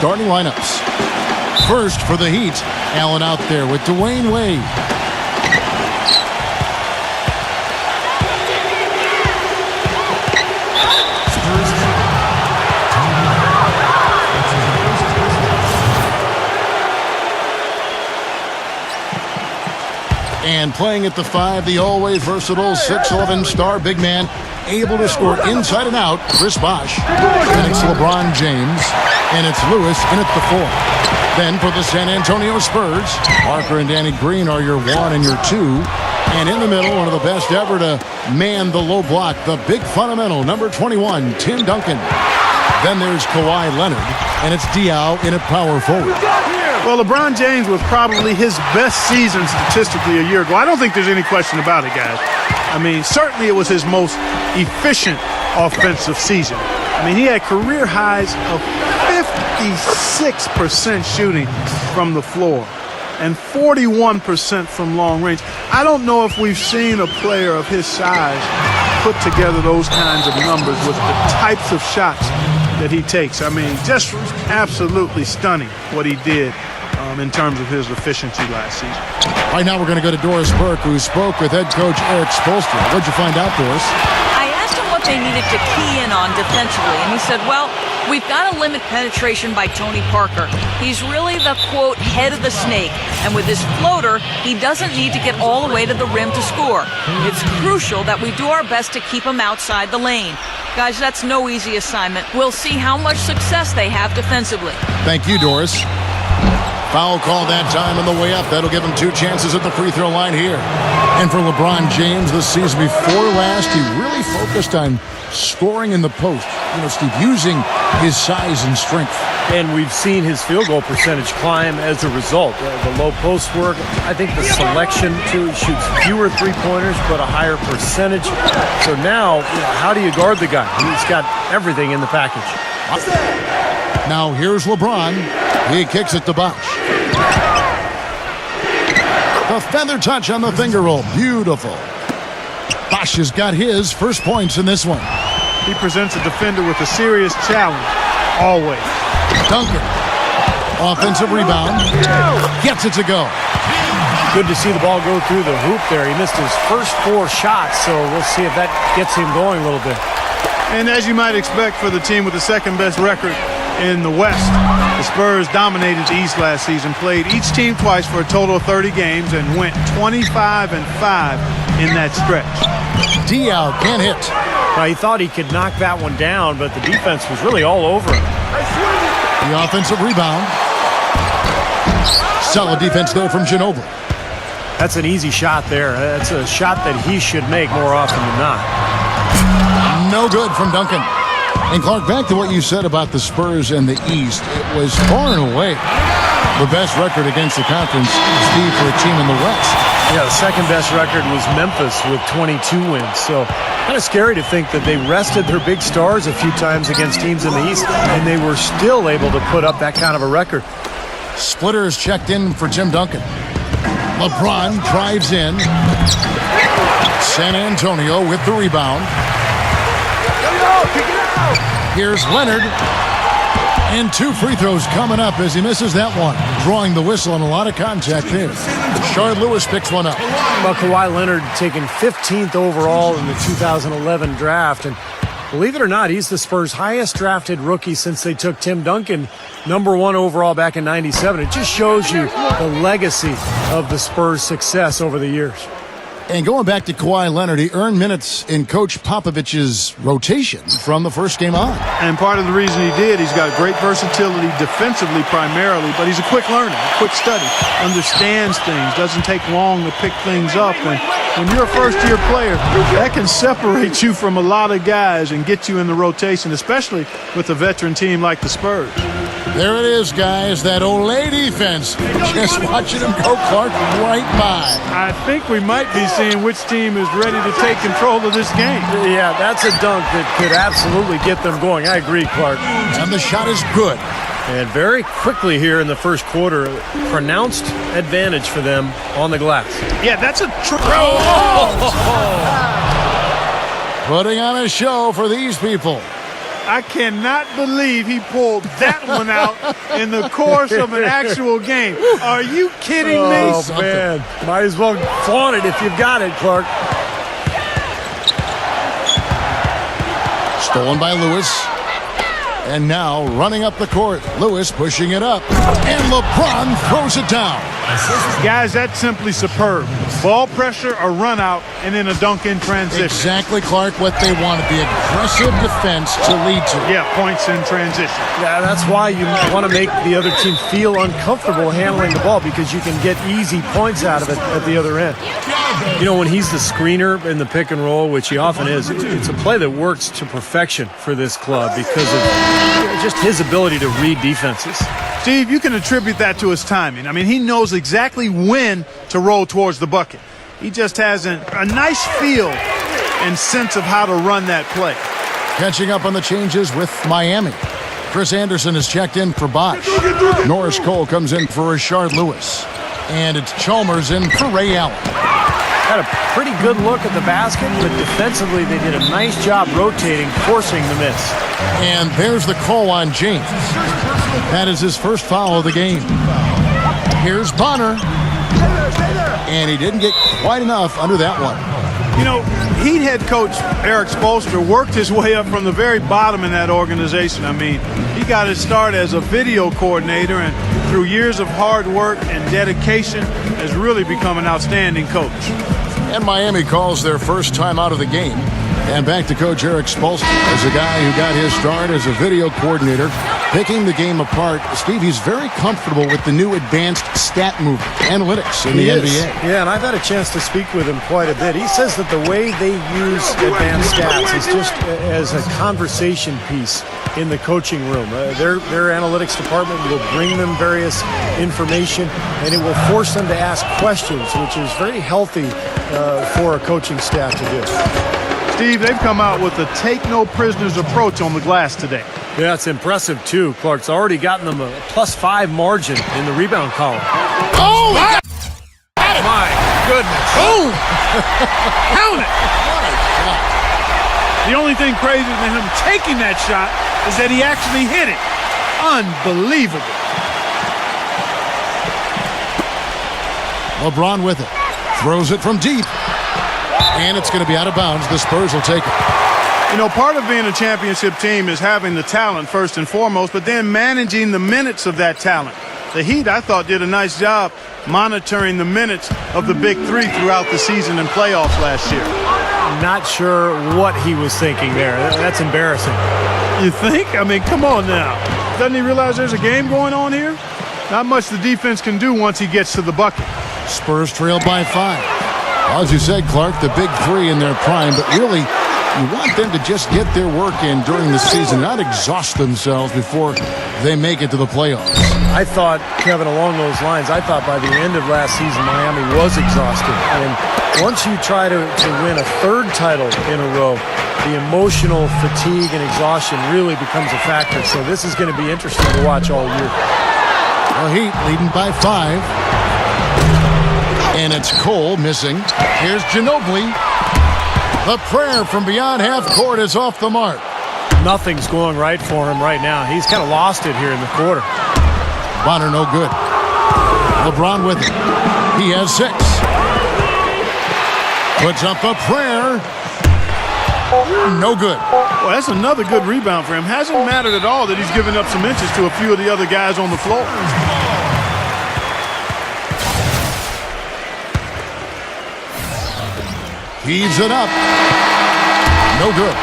starting lineups. First for the Heat, Allen out there with Dwayne Wade. And playing at the 5, the always versatile 6'11" star big man, able to score inside and out, Chris Bosh. Then it's LeBron James, and it's Lewis in at the 4. Then for the San Antonio Spurs, Parker and Danny Green are your 1 and your 2. And in the middle, one of the best ever to man the low block, the big fundamental, number 21, Tim Duncan. Then there's Kawhi Leonard, and it's Diaw in at power forward. Well, LeBron James was probably his best season statistically a year ago. I don't think there's any question about it, guys. I mean, certainly it was his most efficient offensive season. I mean, he had career highs of 56% shooting from the floor and 41% from long range. I don't know if we've seen a player of his size put together those kinds of numbers with the types of shots that he takes. I mean, just absolutely stunning what he did in terms of his efficiency last season. Right now we're going to go to Doris Burke, who spoke with head coach Eric Spoelstra. What'd you find out, Doris? I asked him what they needed to key in on defensively, and he said, well, we've got to limit penetration by Tony Parker. He's really the, quote, head of the snake, and with his floater, he doesn't need to get all the way to the rim to score. It's crucial that we do our best to keep him outside the lane. Guys, that's no easy assignment. We'll see how much success they have defensively. Thank you, Doris. Foul call that time on the way up. That'll give him 2 chances at the free throw line here. And for LeBron James, this season before last, he really focused on scoring in the post. You know, Steve, using his size and strength. And we've seen his field goal percentage climb as a result. The low post work, I think the selection, too. He shoots fewer three-pointers, but a higher percentage. So now, how do you guard the guy? He's got everything in the package. Now here's LeBron. He kicks it to Bosh. The feather touch on the finger roll. Beautiful. Bosh has got his first points in this one. He presents a defender with a serious challenge, always. Duncan. Offensive rebound. Gets it to go. Good to see the ball go through the hoop there. He missed his first 4 shots, so we'll see if that gets him going a little bit. And as you might expect for the team with the second best record in the West, the Spurs dominated the East last season, played each team twice for a total of 30 games, and went 25-5 in that stretch. Diaw can't hit. He thought he could knock that one down, but the defense was really all over him. The offensive rebound. Solid defense there from Ginobili. That's an easy shot there. That's a shot that he should make more often than not. No good from Duncan. And Clark, back to what you said about the Spurs and the East. It was far and away the best record against the conference, Steve, for a team in the West. Yeah, the second best record was Memphis with 22 wins. So kind of scary to think that they rested their big stars a few times against teams in the East, and they were still able to put up that kind of a record. Splitter is checked in for Tim Duncan. LeBron drives in. San Antonio with the rebound. Here's Leonard. And 2 free throws coming up as he misses that one. Drawing the whistle on a lot of contact there. Shard Lewis picks one up. Well, Kawhi Leonard taken 15th overall in the 2011 draft. And believe it or not, he's the Spurs' highest drafted rookie since they took Tim Duncan, number 1 overall back in '97. It just shows you the legacy of the Spurs' success over the years. And going back to Kawhi Leonard, he earned minutes in Coach Popovich's rotation from the first game on. And part of the reason he did, he's got great versatility defensively primarily, but he's a quick learner, a quick study, understands things, doesn't take long to pick things up. And when you're a first-year player, that can separate you from a lot of guys and get you in the rotation, especially with a veteran team like the Spurs. There it is, guys, that Olay defense. Just watching him go, Clark, right by. I think we might be seeing which team is ready to take control of this game. Yeah, that's a dunk that could absolutely get them going. I agree, Clark. And the shot is good. And very quickly here in the first quarter, pronounced advantage for them on the glass. Yeah, that's a Putting on a show for these people. I cannot believe he pulled that one out in the course of an actual game. Are you kidding me? Oh, man. Might as well flaunt it if you've got it, Clark. Stolen by Lewis. And now running up the court. Lewis pushing it up. And LeBron throws it down. Guys, that's simply superb. Ball pressure, a run out, and then a dunk in transition. Exactly, Clark, what they wanted. The aggressive defense to lead to. Yeah, points in transition. Yeah, that's why you want to make the other team feel uncomfortable handling the ball, because you can get easy points out of it at the other end. You know, when he's the screener in the pick and roll, which he often is, it's a play that works to perfection for this club because of just his ability to read defenses. Steve, you can attribute that to his timing. I mean, he knows exactly when to roll towards the bucket. He just has a nice feel and sense of how to run that play. Catching up on the changes with Miami. Chris Anderson is checked in for Bosch. Norris Cole comes in for Rashard Lewis. And it's Chalmers in for Ray Allen. Had a pretty good look at the basket, but defensively they did a nice job rotating, forcing the miss. And there's the call on James. That is his first foul of the game. Here's Bonner. And he didn't get quite enough under that one. You know, Heat head coach Eric Spoelstra worked his way up from the very bottom in that organization. I mean, he got his start as a video coordinator, and through years of hard work and dedication has really become an outstanding coach. And Miami calls their first time out of the game. And back to Coach Eric Spoelstra as a guy who got his start as a video coordinator, picking the game apart. Steve, he's very comfortable with the new advanced stat movement, analytics in the NBA. Yeah, and I've had a chance to speak with him quite a bit. He says that the way they use advanced stats is just as a conversation piece in the coaching room. Their analytics department will bring them various information, and it will force them to ask questions, which is very healthy for a coaching staff to do. Steve, they've come out with a take-no-prisoners approach on the glass today. Yeah, it's impressive, too. Clark's already gotten them a +5 margin in the rebound column. Oh, my My goodness. Boom! Count it! The only thing crazier than him taking that shot is that he actually hit it. Unbelievable. LeBron with it. Throws it from deep. And it's going to be out of bounds. The Spurs will take it. You know, part of being a championship team is having the talent first and foremost, but then managing the minutes of that talent. The Heat, I thought, did a nice job monitoring the minutes of the big three throughout the season and playoffs last year. Not sure what he was thinking there. That's embarrassing. You think? I mean, come on now. Doesn't he realize there's a game going on here? Not much the defense can do once he gets to the bucket. Spurs trail by 5. As you said, Clark, the big three in their prime, but really, you want them to just get their work in during the season, not exhaust themselves before they make it to the playoffs. I thought, Kevin, along those lines, I thought by the end of last season, Miami was exhausted. And once you try to win a third title in a row, the emotional fatigue and exhaustion really becomes a factor. So this is going to be interesting to watch all year. Well, Heat leading by 5. And it's Cole missing. Here's Ginobili. The prayer from beyond half court is off the mark. Nothing's going right for him right now. He's kind of lost it here in the quarter. Bonner no good. LeBron with it. He has 6. Puts up a prayer. No good. Well, that's another good rebound for him. Hasn't mattered at all that he's given up some inches to a few of the other guys on the floor. Heaves it up. No good.